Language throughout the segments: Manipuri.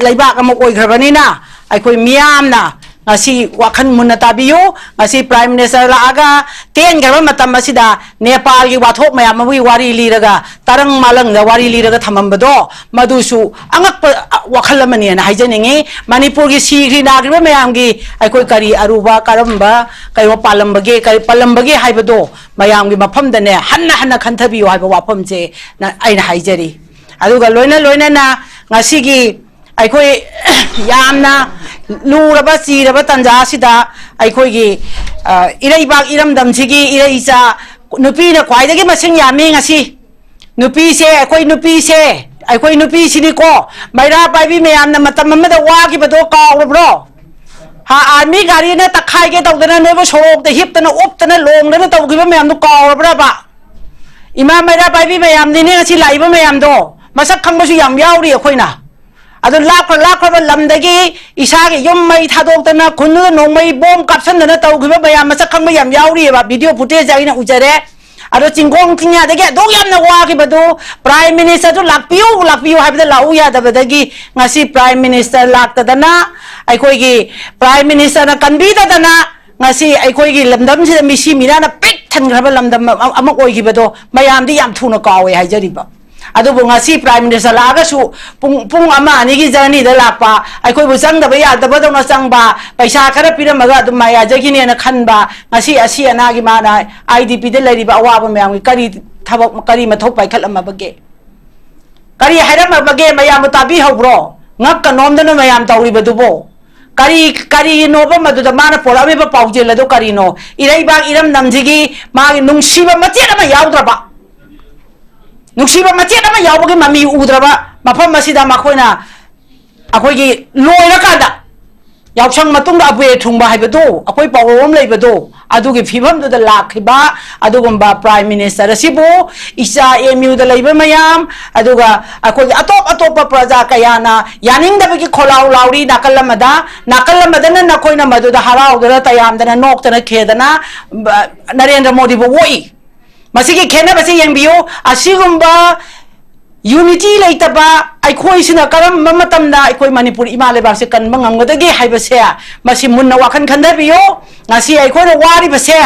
लेबाक अमक ओइग्रबनिना अखोई मियामना ngasi wakhan munna tabiyo ngasi prime minister laaga ten garba matam asida Nepal gi wathok mayam gi wari liraga tarang malang da wari liraga thamambado madusu angak wakhal mani na haijaningi Manipur gi sigri nagri mayam gi aikoi kari aruba karamba kai palambage kari palambage haibado mayam gi mafam da ne hanna khanthabiyo haiba wafam je na aina haijari aduga loina na ngasi gi aikoi yamna luraba siraba tanja sida aikoi gi ireibak iramdam sigi ireisa nupi na khwaidagi masing yami ngasi nupi se aikoi nupi sini ko maira paibi mayam na matam amada wa gi bado kawbro ha army gari na takhai ge tawdana nobo sorok de hiptana optana longdana tawgiba mayam no kawbra ba ima maira paibi mayam ni ngasi laiba mayam do masak khangbasu yam yauri akoina अदो लाख लमदगी इसागे यम मई थादोक्तना खुनु नोंमई बोम कापसनना तौगिबा बया मसक खंगबा याम यावरिबा वीडियो फुटेज आइना उजरे अदो चिंगोंग थिंया दगे दो यामना वागिबदो प्राइम मिनिस्टर तो लाकपियो हाबदा लाउ यादबदगी ngasi प्राइम मिनिस्टर लाक्तदना अखोइगी प्राइम मिनिस्टर ना कनबीददना ngasi अखोइगी लमदम से मिसी मिराना पिक थनग्रबा लमदम अमक ओइगिबदो मयामदी याम थुना कावे हाइजरिबा अदुबो ngasi prime minister lagasu pung ama ani gi journey da lakpa aikoi bu sang da ba ya da ba dona sang ba paisa khara piramaga adum maya jagini na khanba ngasi asi ana gi mana idp de lari ba awa ba mayam kari thabak kari mathok pai khalam bage kari hairam bage mayam tabi hobro ngak kanom da no mayam tawri ba dubo kari no ba madu da mana pora me ba pauje la do kari no irai ba iram namjigi ma nungsi ba mati na ma yaudra ba नुक्सीबा मचेत अमा यावबगे ममी उद्रबा मफम मसिदा मखोइना अखोइगी लोइरकादा यावसंग मतुंग अबे थुंबा हाइबदो अखोइ पावरोम लेबदो अदुगी फिभम दुदा लाखिबा अदुगुंबा प्राइम मिनिस्टर असिबो इसा एमयू दा लेबा मयाम अदुगा अखोइ अतोप प्रजा कयाना यानिंगदबगी खोलाउ लाउरी नाकलमदा नखोइना मदुदा हराउदरा तयामदना नोक्तना खेदना नरेंद्र मोदी बो वोई मसिगी खेना बसे यंबियो असिगुंबा यूनिटी लेतबा अखोइसिना करम ममतमदा अखोइ मणिपुर इमा लेबाक से कनबा ngamgdagi हाइबसे मसि मुन्ना वाखन खंदबियो ngasi अखोइ वारि बसे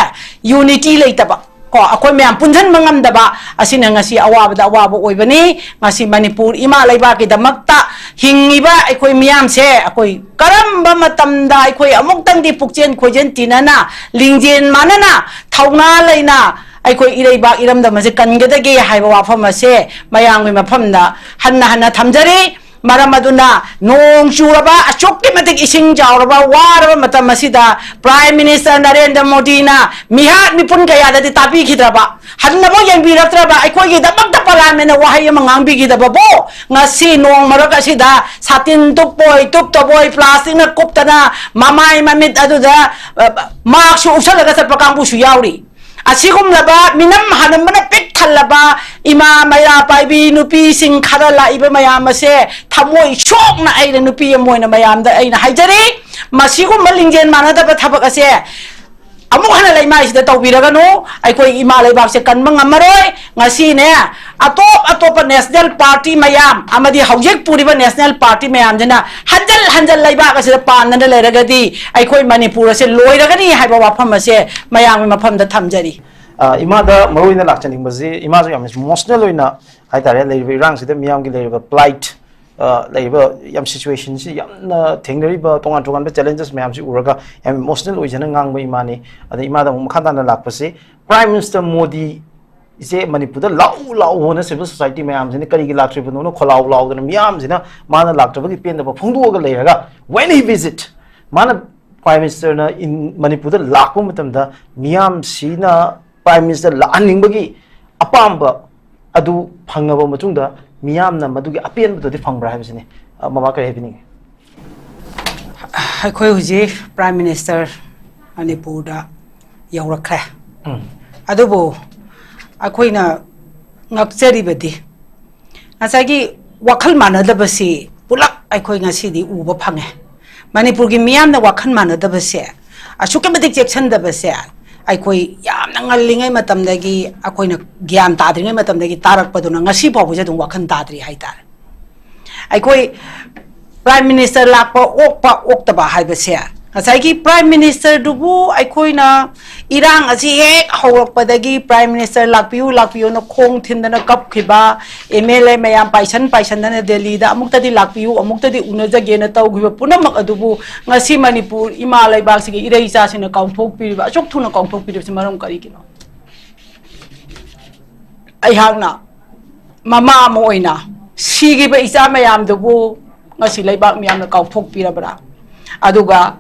यूनिटी लेतबा को अखोइ म्याम पुंजन मंगमदबा असिना ngasi अवाबदा अवाब ओइबनी ngasi मणिपुर इमा लेबाक के दमक्ता हिंगिबा अखोइ म्याम से अखोइ करम मतमदा अखोइ अमुक्तंगदि पुक्चेन खोजेन तिनना लिंजेन मानना थौना लेना अखोई इरेबा इरमदम से कनगदगे हाइबा वाफम से मयांगि मफमना हन्ना थमजरी मरम अदुना नोंग चुरबा अचोक्के मतिक इसिंग जावरबा वारबा मतम मसिदा प्राइम मिनिस्टर नरेंद्र मोदी ना मिहात मिपुन कयाददि तापी खिद्रबा हन्नबो यंबिरक्त्रबा अखोइगी दमक्ता पार्लियामेंट वाहय मंगांबी गिदबो ngasi nong marak asida satin tupoi tuptoboi plastic na kuptana mamai mamit aduda mark su usalaga sa pakangbu su yauri असिगुम लबा मिनम हनमन पिक थलबा इमा मैरा पाइबी नुपी सिंह खरा लाइबा मयाम से थमोय शोकना आइना नुपी मोयना मयाम दा आइना हाइजरी मसिगुम लिंजेन मानदबा थबक असे अमुक हना लेमाइसिदा तौबिरगनो अखोइ इमा लेबाक से कनबंग अमरोय ngasi ne atop national party mayam amadi hawjek puriba national party mayam jana hanjal leibak asida panna leragadi अखोइ Manipur से लोइरगनी हाइबा वाफम से mayam मफम दा थमजरी इमा दा मरोइना लाक्चनिंग बजे इमा जो याम इमोशनल ओइना हाइतारे लेरिबा रांग सिदा मियाम gi लेरिबा plight लेरिबा याम सिचुएशन सि यामना थेंगनरिबा तोंगान challenges mayam si uraga याम emotional ओइजना ngang ba imani ada ima da mukhandana lakpase prime minister modi इसे मणिपुर लाउ होना सिविल सोसाइटी मैम से करी लाट्रिबनो खोलाउ लाउदन मियाम से माना लाट्रबगी पेन फोंदोग लेरगा व्हेन ही विजिट माना प्राइम मिनिस्टर ना इन मणिपुर लाको मतमदा मियाम सीना प्राइम मिनिस्टर लानिंगबगी अपाम्ब अदु फंगबो मतुंदा मियाम ना मदुगी अपेन बदि फंगब्रा हाबसिने ममा करे हेबिनिंग अखोइ हुजी प्राइम मिनिस्टर मणिपुर दा यौरखरे अदुबो अखोइना ngakjariबदि ngसागी वाखल मानदबसि पुलक अखोइ ngasiदि उबा फंगे मणिपुर की मियामना वाखल मानदबसे असुकमदिक चेक्सनदबसे अखोइ यामना ngaliङै मतमदगी अखोइना ज्ञान ताद्रिङै मतमदगी तारकपदुना ngasi पाउबजे दुं वाखल ताद्रि हाइतार अखोइ Prime Minister lakpa okta hai base ngasai ki Prime Minister dubu aikoina irang asi hek hawrakpadagi Prime Minister lakpiu no khong thindana kap khiba MLA mayam paisan na Delhi da amukta di lakpiu amukta di unajage na tawgiba punamak adubu ngasi Manipur imalai bak sigi irei cha sina kaungthok piriba achok thuna kaungthok piriba simaram kari kino ai hangna mama mo oina sigi ba isa mayam dubu ngasi laibak miyam na kaungthok pirabra aduga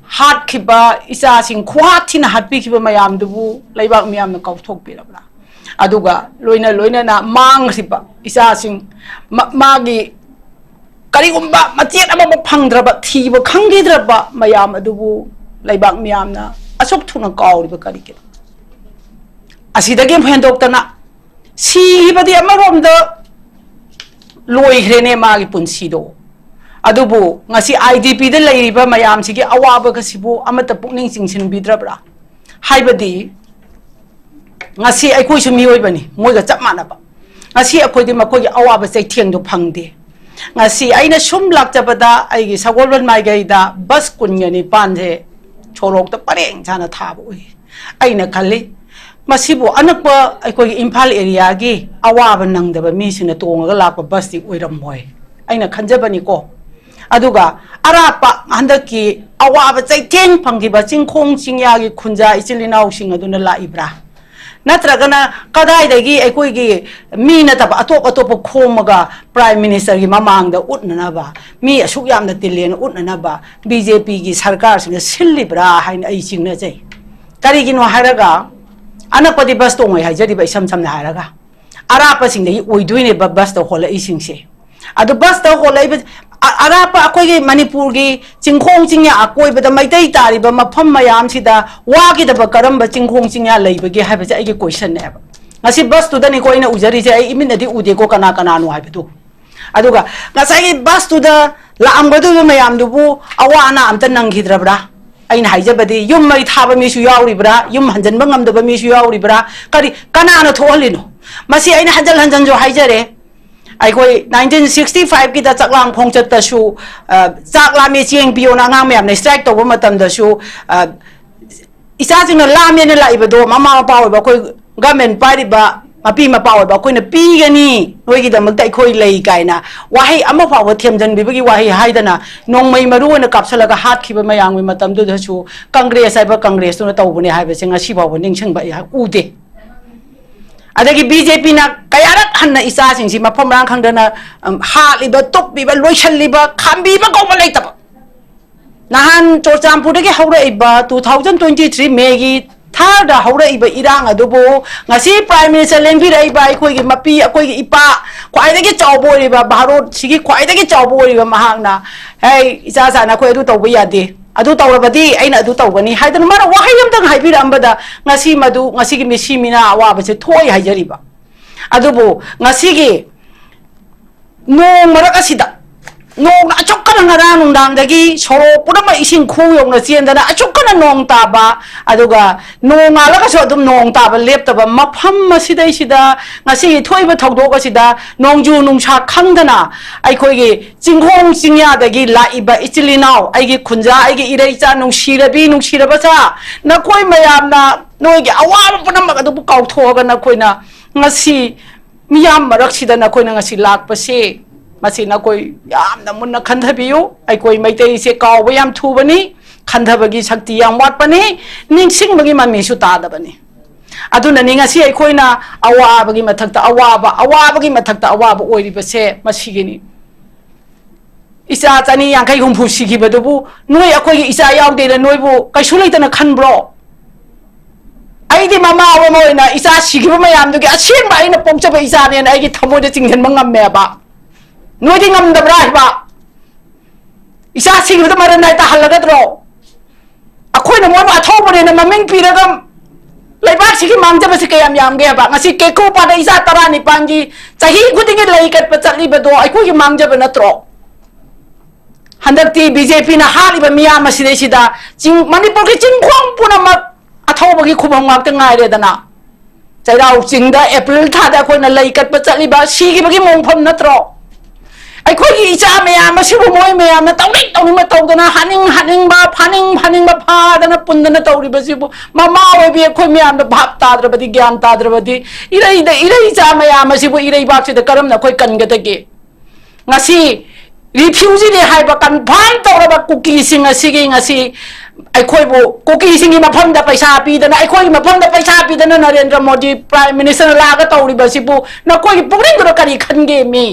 hat khiba isa sing khwathi na hatpi khiba mayam dubu laibak miyam na kaungthok pirabra aduga loina na mang khiba isa sing magi karigumba matiet ama phangdraba thiba khangidraba mayam adubu laibak miyam na asok thuna kawriba karike asidagi phendoktana si hibadi amaromda loihrene magi punsido adubu ngasi IDP de leiriba mayam sigi awaba kasibu amata pukning singsin bidrabra haibadi ngasi aikoi su mioi bani moiga chap manaba ngasi akoi di makoi gi awaba sai thieng do phangde ngasi aina sum lak jabada aigi sagolban mai gaida bus kunyani panhe chorok ta pareng jana thaba oi aina khalli masibu anakpa aikoi Imphal area gi awaba nangdaba mi sina tonga lakpa bus ti oiram moi aina khanjabani ko aduga arapa handaki awaba chaiteng phanggiba chingkhong chingyagi khunja ichilinau sing aduna laibra natragana kadai dagi aikoi gi mi na taba atop khomaga Prime Minister gi mamang da utnana ba mi asuk yamna tilen utnana ba BJP gi sarkar sing sillibra hain ai chingna chai kari gi no haraga anapadi bus tongoi haijari ba isam samna haraga arapa sing dagi oiduine ba bus to hola ising se adu bus to hola arapa akoi Manipur gi chingkhong chingya akoi bada maitai tari ba mafam mayam sida wagi da ba karam ba chingkhong chingya leiba gi haiba ai gi question ne ba ngasi bus tu da ni ko ina ujari je ai imin adi ude ko kana no haiba tu aduga ngasai bus tu da la amgadu mayam du bu awana amta nanghidra aina haijabadi yum mai thaba mi su yauri bra yum hanjan bangam da ba mi su yauri bra kari kana no tholino masi aina hanjan jo haijare aikoi 1965 ki da chaklang phongchat ta su chakla me cheng piona nga me am strike to matam da su isa jing la me ne la ibado mama pa ba koi government party ba mapi ma pa ba koi na pi gani noi gi da mak dai khoi lei kaina wahai ama fa wa themjan bi gi wahai haidana nongmai maru na kapsalaga hat khiba mayang mi matam du da su congress ai ba congress na tawbuni hai ba singa si ba ning chang ba ya ude adagi BJP na kayarak hanna isa sing si mafam rang khangdana haliba topbiba loisalliba khambiba ko malaitaba nahan Chorchampurdagi haura iba 2023 Megi third haura iba irang adubo ngasi Prime Minister lenbi rai ba khoi gi mapi akoi gi ipa khwaidagi chawbo riba Bharot sigi khwaidagi chawbo riba mahangna hey isa sana khoi adu tawba yade adu tawrabadi aina adu tawgani haidana mara wahayam dang haibira ambada ngasi madu ngasi gi misi mina awa base thoi haijariba adubo ngasi gi no marak asida nong achokana ngara nungdang dagi soro purama ising khu yongna chiendana achokana nong taba aduga nong alaga so dum nong taba leptaba mafam masidai sida ngasi thoiba thogdoga sida nongju nungsa khangdana aikoi gi chingkhong chingya dagi laiba ichilinau aigi khunja aigi iraicha nungshiraba sa nakoi mayamna noigi awam punam adu kauthoga nakoina ngasi miyam marak sida nakoina ngasi lakpase masina koi yam na munna khandhabiyu ai koi maitai se kaw yam thubani khandhabagi shakti yam watpani ningsing bagi mami su ta dabani aduna ninga si ai koina awa bagi mathakta awaba oiriba se masigini isa tani yankai humpu sigi badubu noi akoi isa yaude la noibu kaisu leitana khanbro aidi mama wa moina isa sigi ba mayam dugi achen ba ina pongchaba isa ne ai gi thamode chinghen mangam me ba Noiding am the Brahma Isasing with the Maranata Halagatro. A coin of one at home in a maming piragam. Like Baxi Mamjabasicam Yam Gaba, I see Keko Pada Isatarani Panji, Sahi putting it like at Patalibedo, I could Mamjab and a throw. 100 BJP na Haliba Miyama Sideshida, Manipur Chingkwang Punama at home Kubam Martin Dana. Say out Singa April Tada Kona like at Pataliba, she gave him on from the throw. ꯑꯩꯈꯣꯏꯒꯤ ꯏꯆꯥ ꯃꯌꯥꯝ ꯑꯁꯤꯕꯨ ꯃꯣꯏ ꯃꯌꯥꯝꯅ ꯇꯧꯅꯤꯡꯕ ꯇꯧꯗꯅ ꯍꯥꯅꯤꯡꯕ ꯐꯥꯗꯅ ꯄꯨꯟꯗꯅ ꯇꯧꯔꯤꯕꯁꯤꯕꯨ ꯃꯃꯥ ꯑꯣꯏꯕꯤ ꯑꯩꯈꯣꯏ ꯃꯌꯥꯝꯗ ꯚꯥꯞ ꯇꯥꯗ꯭ꯔꯕꯗꯤ ꯒ꯭ꯌꯥꯟ ꯇꯥꯗ꯭ꯔꯕꯗꯤ ꯏꯔꯩꯆꯥ ꯃꯌꯥꯝ ꯑꯁꯤꯕꯨ ꯏꯔꯩꯕꯥꯛꯁꯤꯗ ꯀꯔꯝꯅ ꯑꯩꯈꯣꯏ ꯀꯟꯒꯗꯒꯦ ngasi refugee ne haiba confirm tawraba cookie sing asigi ngasi aikhoi bu cookie sing ma pham da paisa pi dana aikhoi ma pham da paisa pi dana Narendra Modi Prime Minister la ga tawri ba sibu na koi pugring do kari khange mi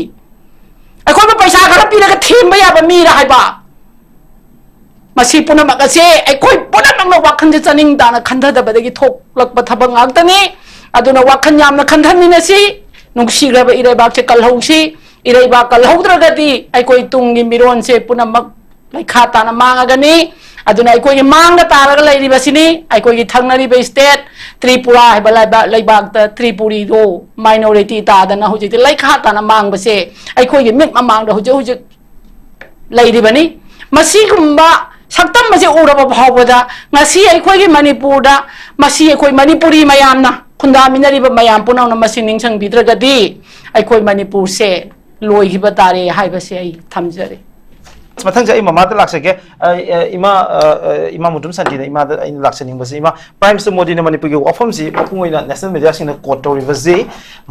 aikhoi ma paisa khara pi ga thim ba ya ba mi ra haiba masi puna ma ga se aikhoi puna mang na wakhan je chaning da na khanda da ba gi thok lak ba thabang ak tani aduna wakhan yam na khandhan ni na si nungsi ra ba ire ba che kal hong si इरेबा कलहौद्रगदी अखोई तुंगी मिरोन से पुनमक लैखा ताना मांगगनी अदुना अखोई मांग तारग लैरिबसिनी अखोई थंगनरिबे स्टेट त्रिपुरा हैबा लैबाक ता त्रिपुरी दो माइनॉरिटी तादना हुजिति लैखा ताना मांगबसे अखोई मिट मांग हुजि लैरिबनी मसिगुम्बा सक्तम मसे उरबा भावदा ngasi अखोई मणिपुरदा मसी अखोई मणिपुरी मयामना खुंदामिनरिबा मयाम पुनावना मसी निंगसंग बिद्रगदी अखोई मणिपुर से लोहिबा तारे हाइबसे आई थमजरे मथंग से इमा दा लाक्सके इमा मुदुम संदी ने इमा दा इन लाक्सनिंग बसे इमा प्राइम मिनिस्टर मोदी ने मणिपुर के ऑफम से पुंगोइना नेशनल मीडिया सिंह ने कोट तोरि बजे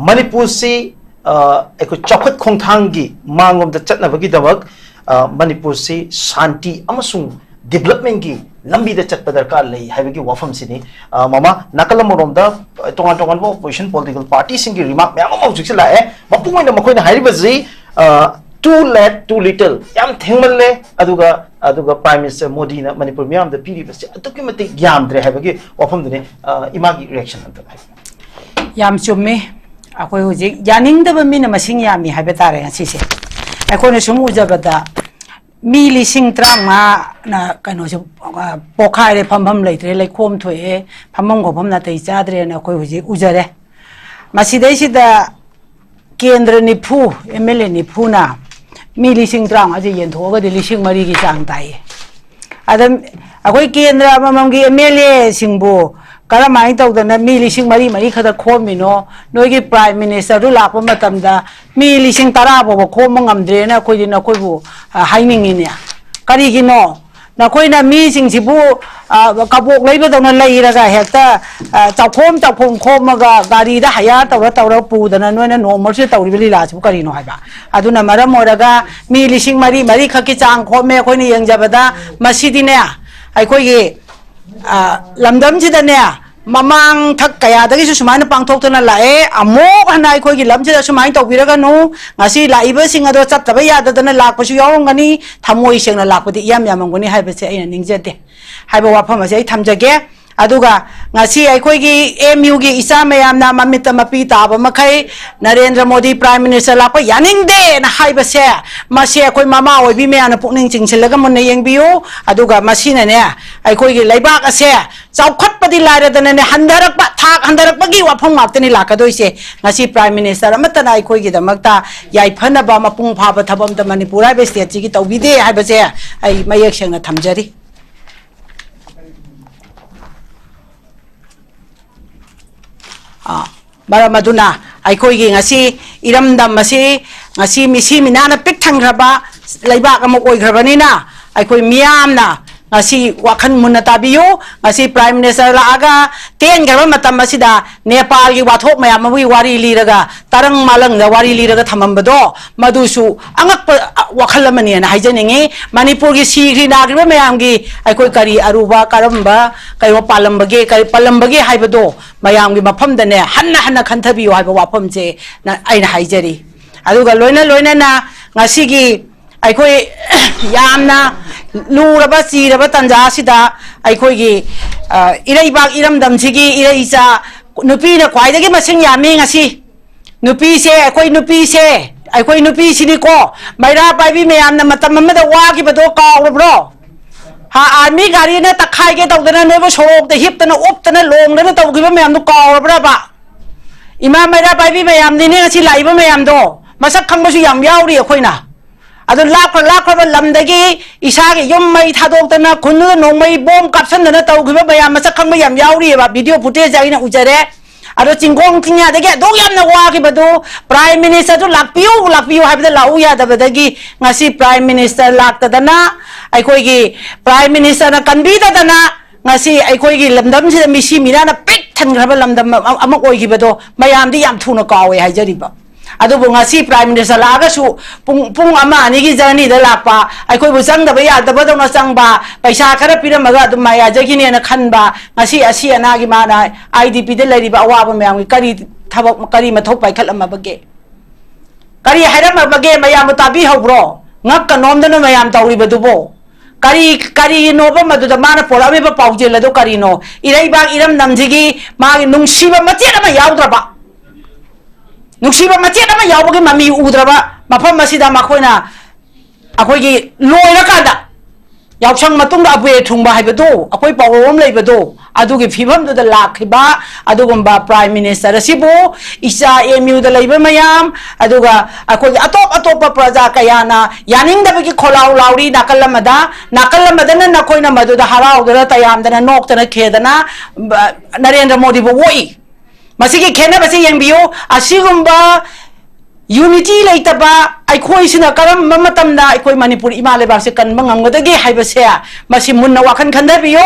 मणिपुर से एको चौखत खोंथांगी मांगोम द चटनबगी दमक मणिपुर से शांति अमसुंग डेवलपमेंट की लंबी द चटप दरकार लई हाइबगी वफम सिनी मामा नकल मरोम द तोंगा तोंगा ऑपोजिशन पॉलिटिकल पार्टी सिंग की रिमार्क मैम मौजुक से लाए मपुंगोइना मखोइना हाइबजी too late too little yam thengmalle aduga prime minister Modi na Manipur miyam da piri base atukki mate gyamdre haibagi wafam dune imagi reaction anta yam chumme akoi hujik yaning da ba mina masing yami haiba tare ngasi se akoi na sumu jabada mi lising trama na kano se pokhai re pham leitre lai khom thoe phamam gopam na tei chadre na akoi hujik ujare masidai sida kendra nipu MLA nipu na mi lising trang aje yen thoga de lising mari gi chang tai adam akoi kendra mamam gi MLA singbu karamai tawdana mi lising mari khada khomino noi gi prime minister ru lakpa matam da mi lising tara bo khom ngamdre na koi din koi bu haining ni kari gi no na koi na mi sing sibu kabok leiba dona leiraga hekta chawkhom khomaga gari da haya tawra pu dana noina normal se tawri beli la chu kari no haiba aduna maram moraga mi lising mari khaki chang khome koi ni yengjabada masidi ne ai koi gi lamdam ji da ne mamang thak kaya dagi su sumaina pangthokna lae amok hanai khoi gi lamje da sumain tawbiraga no ngasi laiba sing ado chattaba yadadana lakpasu yawngani thamoi sengna lakpadi yam yamangoni haibase aina ningjate haiba wafam ase ai thamjage aduga ngasi akhoi gi MU gi isa mayamna mamita mapi taba makai Narendra Modi Prime Minister lakpa yaning de na haibase mase akhoi mama oi bi meana pukning chingsilaga mun yengbiu aduga masina ne akhoi gi laibak ase chawkhat padi laradana ne handarakpa thak handarakpa gi wafam maktani lakadoise ngasi Prime Minister amatana akhoi gi damakta yaifana ba mapung phaba thabam ta Manipur ba state chi gi tawbide haibase ai mayek sengna thamjari Baramaduna, I call you ngasi iramdam masi ngasi misi minana pik thangraba laibak amok oi grabanina I call miam na ngasi wakan munatabiyo ngasi Prime Minister la aga ten garba matam masida Nepal gi wathok mayam wi wari liraga tarang malang da wari liraga thamambado madusu angak wakhalamani na haijaningi Manipur gi sigri nagriba mayam gi I call kari aruba karamba kai palambage haibado mayam gi mafam dane hanna khanthabiyo haiba wafam je na aina haijari aduga loina na ngasi gi akhoi yamna luraba chiraba tanja sida akhoi gi ireibak iramdam sigi ireisa nupi na khwaidagi masing yami ngasi nupi se akhoi nupi sini ko maira paibi meyam na matam amada wagi bado kawbro ha army gari na takhai ge tawdana noibo sorok de hiptana optana longdana tawgiba meyam no kawbra ba ima maira paibi meyam ni ngasi laiba meyam do masak khangbasu yam yauri akhoina adu lakra lamdagi isagi yom mai thadokdana khunu nongmai bom kapsandana tawgiba meyam masak khangba yam yauri ba video footage aina ujare अदो चिंगोंग थिंगा दगे दो यामना वाखिबदो प्राइम मिनिस्टर तो लाकपियो हाइबदा लाउ यादबदगी ngasi प्राइम मिनिस्टर लाक्तदना अखोइगी प्राइम मिनिस्टर ना कन्बीददना ngasi अखोइगी लमदम से मिसी मिना पिक थनग्रब लमदम अमक ओइगिबदो मयामदी याम थुना कावे हाइजरिबा अदुबो ngasi प्राइम मिनिस्टर लागासु पुंग अमा अनिगी जर्नी द लापा अखोइबो संगदब यादबदोना संगबा पैसा खरा पिरमगा अदुम माया जगिने ना खनबा ngasi asi अनागी माना आईडीपी दे लरिबा अवाबा मयाम करी थबक करी मथौ पाइखलमबगे करी हैरमबगे मयाम ताबी हौब्रो ngak kanomdana mayam tawribadubो kari noba maduda mana porabe paujel do karino irai bag iram namjigi magi nungsiba machena ma yaudraba nungsiba machena ma yaubage mami udraba mafam masida makoina akoigi loira kada yausang matungda abu thungba haibado akoi pawom leibado adugi phibam do da lakhiba adugumba prime minister asibu isa emu da leiba mayam aduga akoi atop praja kayana yaning da bagi kholau lauri nakalamada na nakoina madu da harau da tayam da nok da khedana Narendra Modi bo woi masigi khena basi yengbiyo asigumba unity leitaba akhoi sina karam mamatamda akhoi manipur ima lebak se kan mangamgadagi haibase masi munna wakan khandabiyo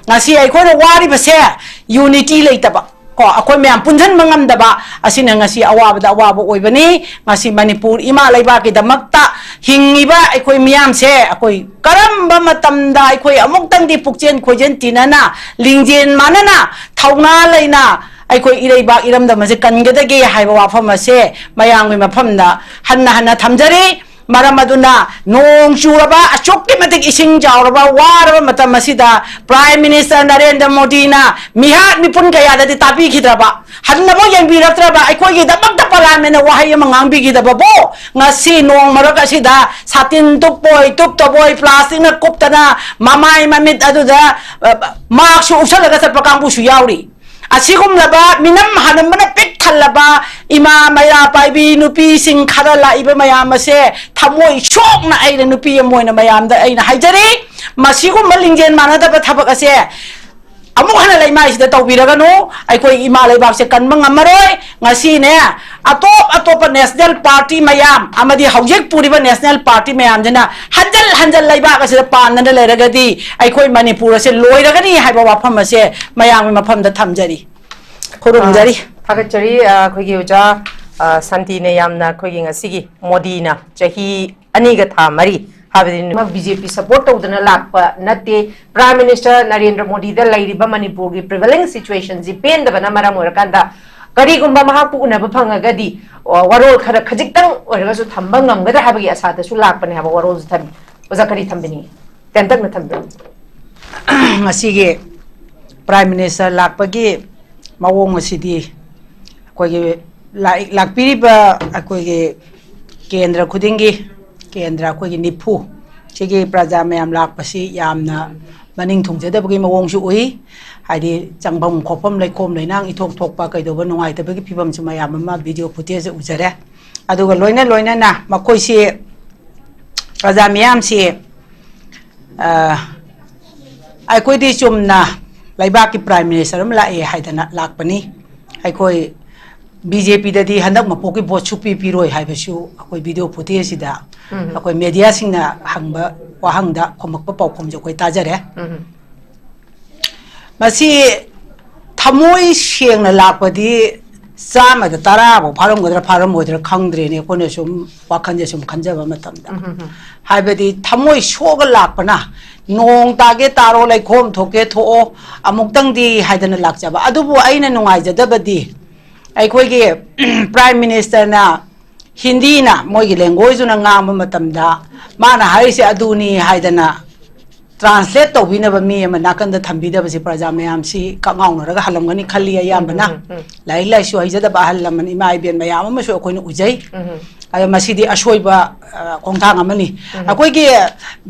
ngasi akhoi wari base unity leitaba ko akhoi myam punjan mangamdaba asina ngasi awabda awabo oibani ngasi manipur ima lebak ki damakta hingiba akhoi myam se akhoi karam mamatamda akhoi amuktang di pukchen khojen tinana lingjen manana thauna leina अखोई इरेबा इरमदम से कनगदगे हाइबा वाफम से मयांगि मफमना हन्ना थमजरे मरमदुना नोंग चुरबा अचोक्के मतिक इसिंग जावरबा वारबा मतम मसिदा प्राइम मिनिस्टर नरेंद्र मोदी ना मिहात मिपुन कयाददि तापी खिद्रबा हन्नबो यंबिरक्त्रबा अखोई दमक पार्लियामेंट वाहै मंगांबी गिदबो ngasi nong marak asida satin tupoi tuptoboi plastic na kuptana mamai mamit aduda mark su usalaga sa pakangbu su yauri asigum laba minam hanamana pik thalaba ima maya paibi nupi sing khara la iba mayam se thamoi shok na aina nupi moina mayam da aina haijari masigum malingjen manada ba thabak ase amuk hana lai mai sida tawbiraga no aikoi ima lai bak se kanmang amaroi ngasi ne atop national party mayam amadi haujek puriba national party mayam jana hanjal lai bak se pan na leragadi aikoi manipur se loiragani haiba wafam se mayam mafam da thamjari khurumjari thagachari khoigi uja santi ne yamna khoigi ngasigi modi na chahi ani ga tha mari BJP support tawdana lakpa nate Prime Minister Narendra Modi da lairiba Manipur gi prevailing situation ji pen da bana maram orakanda kari gumba mahapu unaba phangagadi warol khara khajiktang oraga su thamba ngamgada habagi asada su lakpa ne haba warol su thabi oza kari thambini tentak na thambi ngasige Prime Minister lakpa gi mawong asidi akogi lakpiriba akogi kendra khudingi केंद्र अखोई निफू सिगे प्रजा मैम लापसी यामना मनिंग थुंजदबगी मवोंगसु उई हाइदि चंगबम खोपम लेकोम लेनांग इथोक थोकपा कइदोब नुंगाइतबगी फिबम सु मयाम मा वीडियो फुटेज उजरे अदुगा लोइना ना मखोइसे प्रजा मैम से अखोइदि चुमना लाइबाक की प्राइम मिनिस्टर हम लाए हाइदना लाकपनी अखोई BJP dadi handak mapoki vote chupi piroi haibasu akoi video footage sida akoi media singna hangba wahangda khomakpa paukhom jo koi tajare masi thamoi sengna lakpadi sama da tara bo pharam godra khangdre ne kone sum wakhan je sum khanjaba matamda haibadi thamoi soga lakpana nong tage taro lai khom thoke tho amuktang di haidana lakjaba adubu aina nungai jadabadi अखोई प्राइम मिनिस्टर ना हिंदी ना मोगी लैंग्वेज ना ngang matamda mana haise aduni haidana translate tawbinaba mi ama nakanda thambidaba si praja mayam si kangaunaraga halamgani khali ayambana lai su haijada ba halaman ima iben mayam ama so akoina ujai ay masidi ashoiba kongthang amani akoi ge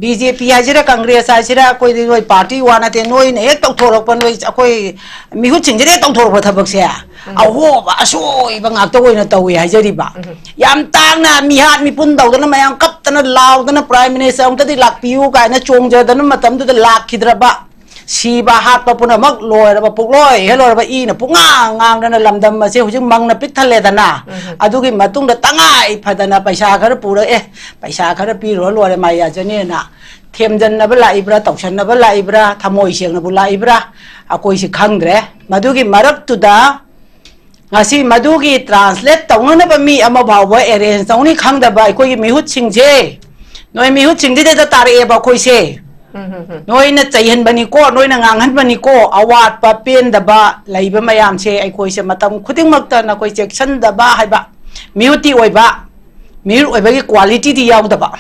BJP hajira Congress hajira akoi noi party wana te noi ne ek tawthorok pan noi akoi mihu chingjere tawthorok thabak se aho ba asoi ba ngak to oina tawi hajari ba yam tangna mihat mi pun dawdana mayam kaptana lawdana prime minister amtadi lakpiu kaina chongjadana matam du lak khidraba सीबा हाथ पुनमक लोरब पुकलोय हे लोरब ई न पुंगा ngang दना लमदम से हुजिक मंगना पिक थलेदना अदुगी मतुंग द तंगाई फदना पैसा खर पुर पैसा खर पिरो लोरे माया जनेना थेमजन्नब लाइब्रा तौसन्नब लाइब्रा थमोय सेंगनबु लाइब्रा अकोई से खंगद्रे मदुगी मरक्तुदा ngasi madugi translate tawna ba mi ama bawa arrange tawni khangda ba koi mihut singje noi mihut singde da tare ba koi se noi na chaihan bani ko noi na ngang han bani ko awat pa pen da ba laiba mayam se ai koi se matam khuding makta na koi section da ba hai ba mihuti oi ba mihut oi ba gi quality di yaw da ba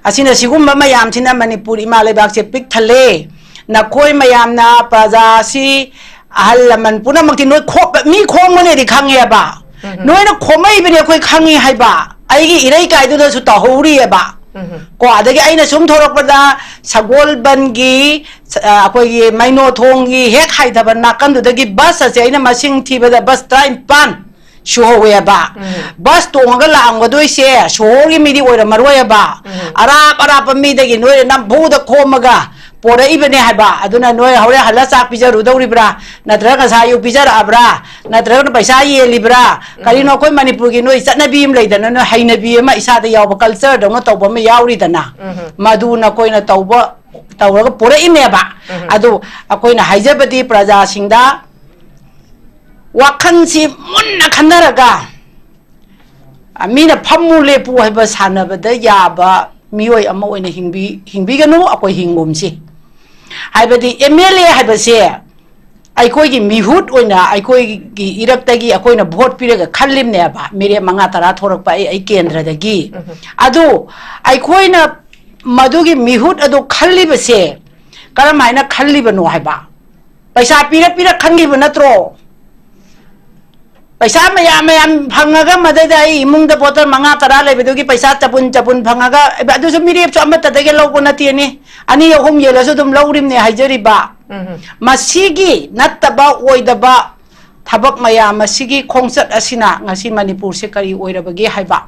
asina sigum ba mayam sina manipur imalai bak se pik thale na koi mayam na praja si ahalaman puna makti noi khop mi khom ne di khange ba noi na khomai be ne koi khangi hai ba ai gi irai kai du su ta hori ba ko adagi aina sum thorok pada sagol ban gi akoi gi maino thong gi hek hai da ban nakan du dagi bus ase aina masing thi ba da bus time pan shu ho we ba bus to ga lang ga doi se shu gi mi di oira maroi ba ara pa mi dagi noi na bu da khomaga pora ibane haba aduna noi hore hala sa pija rudori bra natra ka sayu pija abra natra ka paisa ye libra kali no koi manipur gi noi satna bim leidana no haina bi ma isa da yaw culture da no tawba ma yawri dana madu na koi na tawba tawra pora ime ba adu akoi na haijabadi praja singda wakhan si munna khanaraga amina phammu le pu haiba sanaba da yaba mioi ama oina hingbi ganu akoi hingum si haibadi MLA haibase aikoi gi mihut oina aikoi gi irak tagi akoi na vote piraga khallim ne ba mere manga tara thorak pa ai kendra dagi adu aikoi na madugi mihut adu khallibase karamaina khallibano haiba paisa pira khangi banatro पैसा मैम फंगा मदद इमुंग बोतल मंगा तरा लेबी पैसा चपुन फंगा मिरेप अमतगे लौब नतीने अनी अहम येलसु लौरीने हाइजरीबा मसीगी नत्तब ओइदबा थबक मैम मसीगी खोंचत असिना ngasi मणिपुर से करी ओइरबगे हाइबा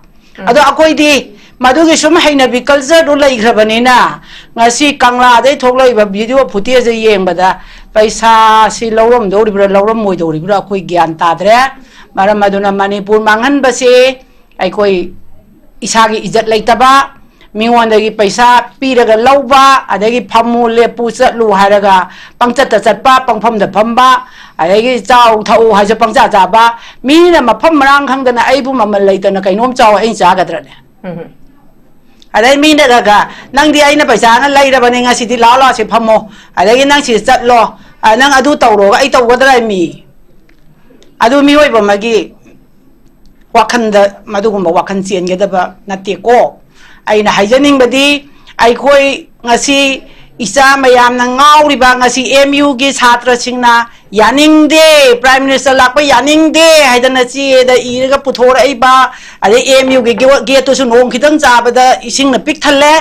अदो अकोइदी मदुगी सुम हैनबी कल्चर दो लैख्रबनिना ngasi कांगला दे थोकलैबा वीडियो फुटेज येंबदा पैसा सि लौरम दौरिब्रा लौरम मोइदौरिब्रा अकोइ ज्ञान ताद्रे मारा मधुना मणिपुर मांगन बसे अकोई इसागी इज्जत लेतबा मिंगोंदगी पैसा पीरगा लौबा अदगी फमु लेपु चलु हारगा पंगचत चटपा पंगफम द फंबा अदगी चाउ थाउ हाजे पंगचा जाबा मीना मफम मरांग खंगदना अइबु ममल लेतना कैनोम चाउ अइ जागद्रने अदगी मीना रगा नंगदी अइना पैसा न लैरबने ngasiदी लाला से फमो अदगी नंग सि चटलो नंग अदु तौरो अइ तौगदरा मी अदु मियोइबा मगी वाखंद मदुगुम वाखन चेनगदबा नतेको अइना हाइजनिंगबदी अइखोइ ngasi इसा मयाम न ngauriba ngasi MU gi छात्र सिंगना यानिंगदे प्राइम मिनिस्टर लाप यानिंगदे हाइदना ची द इरगा पुथोरइबा अरे MU gi गेट तो नोंग खितंग चाबदा इसिंग न पिक थल्ले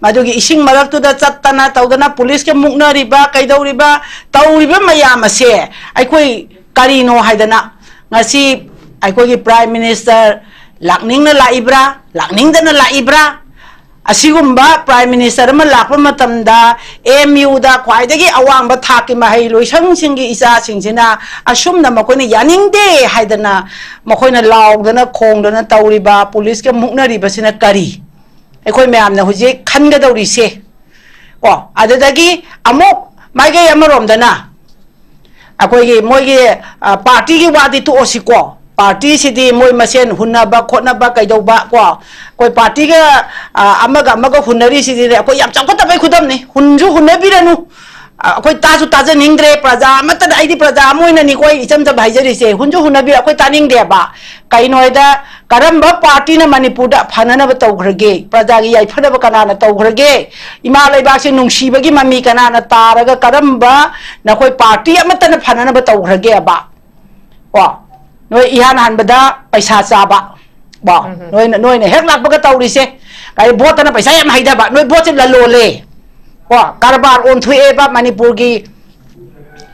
मदुगी इसिंग मरक्तु द चत्तना तौदना पुलिस के मुकनरिबा कैदौरिबा तौरिबा मयाम से अइखोइ करीनो हाइदना ngasi अखोगी प्राइम मिनिस्टर लाकनिंग लाइब्रा लाकनिंगदना लाइब्रा असिगुम्बा प्राइम मिनिस्टर म लाप मतमदा MU दा ख्वाइदगी अवांग थाकी महै लोइसंग सिंगी इसा सिंजिना असुमना मखोइना यानिंगदे हाइदना मखोइना लाउदना खोंगदना तौरिबा पुलिस के मुकनरिबसिना करी अखोइ म्यामना हुजे खनगदौरिसे को अददगी अमुक माइगे अमरोमदना अखोगी मोइगे पार्टी की वादी तो ओसिको पार्टी सिदी मोइ मसेन हुन्नबा खोनबा कैदौबा को कोई पार्टी का अमगा हुन्नरी सिदी अखोइ याम चाखतबै खुदमनि हुनजु हुन्नबिरनु अखोइ ताजु ताजनिंग्रे प्रजा मत आइदी प्रजा मोइना नि कोइ इचम ज भाइजरिसे हुनजु हुन्नबि अखोइ तानिंग्रेबा कैनोइदा करम्बा पार्टी न मणिपुर दा फननब तौग्रगे प्रजा गी याइफनब कनाना तौग्रगे इमा लैबासे नुंसीबगी ममी कनाना तारगा करम्बा नखोइ पार्टी अमतन फननब तौग्रगे बा वा नोइ इहान हानबदा पैसा चाबा बा नोइ ने हेक लाकबगा तौरिसे काई बोतना पैसा याम हाइदाबा नोइ बोचे ललोले वा कारबार ओनथुएबा मणिपुर की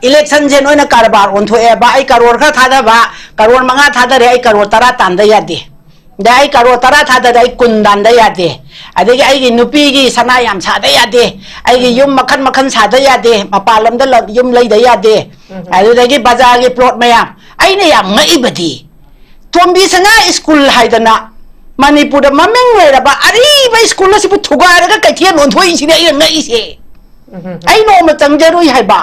इलेक्शन जे नोइना कारबार ओनथुएबा आई करोड़ खा थादाबा करोड़ मंगा थादरे आई करोड़ 10 तांदा यादे ได้กระโดดตระท่าได้กุนดันได้ยาดีอันนี้ไอ้กินนุปีกีสนายามชาได้ยาดีไอ้กินยุ่มมาขันชาได้ยาดีมาปาลมได้หลอดยุ่มเลยได้ยาดีอันนี้ได้กินบาจากิปลอดไหมอ่ะไอ้เนี่ยยังไม่บดีตัวมีสง่าสกุลไฮดนะมันนี่พูดมาเม่งเลยนะบ้าอันนี้ไปสกุลแล้วสิพูดถูกอะไรก็ไก่เทียนนนทุยสิเนี่ยยังไงสิไอ้โนมันจังจะรู้ยังไงบ้า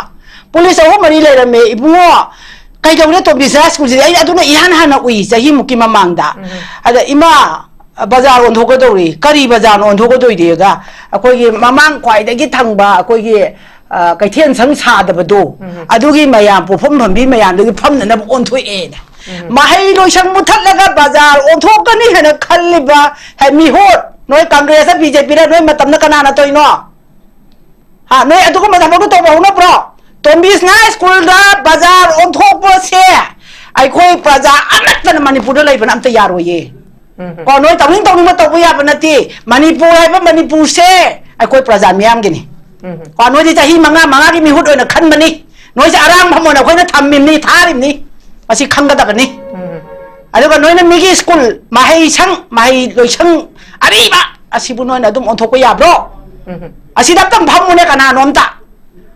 police เอามานี่เลยนะเมย์บัวไก่เจ้าเนี่ยตัวมีสง่าสกุลสิไอ้ตัวเนี่ยฮันอุ้ยจะหิมุกิมามังดาอะไรอิมาบาจาร์อนทุกตัวเลยการีบาจาร์อนทุกตัวเดียวกันคุยมามังควายได้กี่ทั้งบ้าคุยไก่เทียนสังชาดบดูอะดูกี่มายามผู้ผมพี่มายามดูกี่ผมเนี่ยนะอนทุยเองมาให้โดยช่างมุทัดแล้วก็บาจาร์อนทุกกันนี่เห็นคันลิบะให้มีโหดน้อยกังเกษบีเจปีได้น้อยมาทำนักนาตัวน้อฮะน้อยทุกคนมาทำก็ตัวเราเพราะตัวมีสง่าสกุลด้าบาจาร์อนทุกเปอร์เซ่ไอ้คุยบาจาร์อันนั้นเป็นมันนี่พูดอะไรเป็นอันตยารวยก่อนน้อยตรงนี้มาตกวิญญาณนาทีมันนี่พูดอะไรเป็นมันนี่พูดเซ่ไอ้คุยบาจาร์มีอะไรกันนี่ก่อนน้อยที่จะหิมังงาที่มีหุ่นด้วยนะขันมันนี่น้อยจะอารามพมนะคุยนะทำมิมนี่ท่าริมนี่มาสิขังกันตะกันนี่อันนี้ก็น้อยนั้นมีกี่สกุลมาให้ช่างมาให้โดยช่างอะไรบ้าอาชีพน้อยนะดุมอันทกวิญญาณโลอาชีพดับตั้งพมเนี่ยกันนานนตะ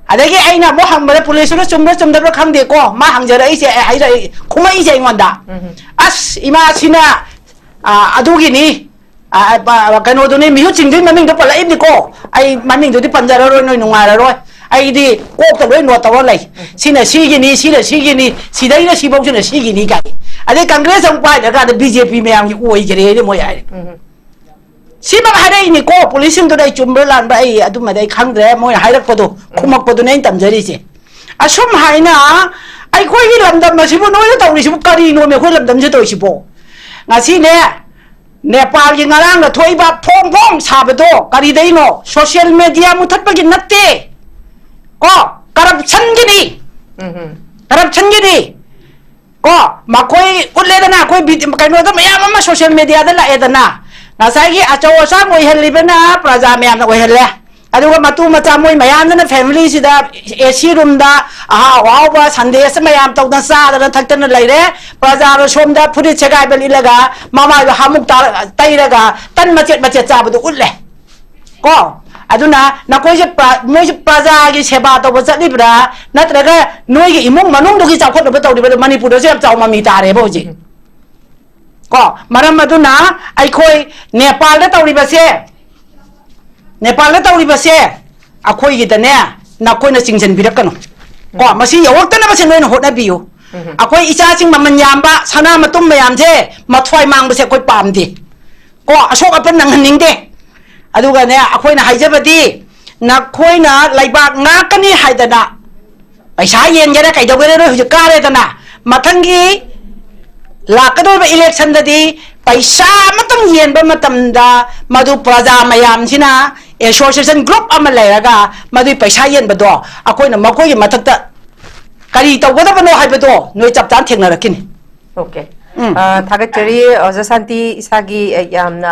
อันนี้ไอ้น่ะบ่หังมาเลย police รู้จุ่มแล้วครั้งเดียวก็มาหังจะได้ไอ้เสียไอ้ได้คุ้มไอ้เสียงวันดาอิมาชินะอะดูกินี่กันโน่ตัวนี้มีหุ่นจริงด้วยมันมิ่งตัวปลาอิบนี่ก็ไอ้มันมิ่งตัวที่ปัญจารอยน้อยนุ่งอะไรร้อยไอ้ดีโก้ตัวด้วยหนวดตัวอะไรสินะชีกินี่สิได้นะชีบอกสินะชีกินี่กันอันนี้กังเกษส่งไปเดี๋ยวกัน BJP ไม่เอาอยู่อวยกันเลยนี่มั้ยสิมาให้ได้นี่ก็ police ตัวได้จุ่มเวลาไปอะดูมาได้ครั้งเดียวมั้ยให้รักพอดูคุมพอดูเนี่ยตั้มเจริญสิอาชุมให้นะไอ้คุยลำดับมาสิบุน้อยตัวนี้สิบุการีโน่ไม่คุยลำดับจะตัวสิบุงั้นสิเนี่ยเนปาลยังงานละถอยบ้าพงชาบตัวการีได้โน่โซเชียลมีเดียมุทัดไปกินนัดเตะก็corruptionกินี่corruptionกินี่ก็มาคุยอุดเลยนะคุยบิดกันว่าต้องไม่เอามาโซเชียลมีเดียนั่นแหละเอ็ดนะน่าใช่กี่อาจารย์สร้างไว้เห็นลิบนะประจามีอันไว้เห็นเลยอะดูว่ามาตู้มาจำไว้ไม่อันนั้น family สิดาเอชีรุมดาว้าวว่าสันเดย์สมัยอันตกนั้นซาดนั้นทักนั้นอะไรเนี่ยประจาเราชมดาผู้ที่เช็คไอ้เบลีเลยกะมาอยู่หามุกตาไตเลยกะตั้นมาเจ็ดจ่าประตูอุดเลยก็อะดูนะนักคุยจะประจากี่เชบาตัวบริษัทลิบรานั่นแต่ก็น้อยกี่อิมุงมันนุ่งดูกี่เจ้าคนเราไปตัวดิบมันนี่พูดเรื่องเจ้ามามีตาเลยพ่อจีก็มาเริ่มมาดูนะไอ้คุยเนปาลได้ตัวดิบเสียเนปาลได้ตัวดิบเสียอะคุยกี่ตัวเนี่ยนักคุยน่ะสิงเชนพิรักกันก็มาสิอย่าวัดตั้งแต่มาเชนเลยนะหัวหน้าบิวอะคุยอิจฉาสิงมันยามบ้าชนะมาตุ้มมายามเท่มาถอยมังไปเสียคุยปามทีก็อโชคเป็นนังหันนิงเด้อะดูกันเนี่ยอะคุยน่ะหายใจไปดีนักคุยน่ะไหลบากงักกันนี่หายแต่น่ะไปใช้เย็นจะได้ไก่ตัวกันได้ด้วยจะกล้าได้แต่น่ะมาทั้งกี้หลักก็โดยไป election ดีไปช้าไม่ต้องเย็นไปมาทำดามาดูประจามายามสินะassociation group อามาเลยละกันมาดูไปช้าเย็นไปตัวอะคุยน่ะมาคุยมาตั้งแต่การีตัวก็ต้องไปโน้ให้ไปตัวหน่วยจับจานเถียงน่ะกินโอเคถ้าเกิดจะรีออจะสันติสากียามนะ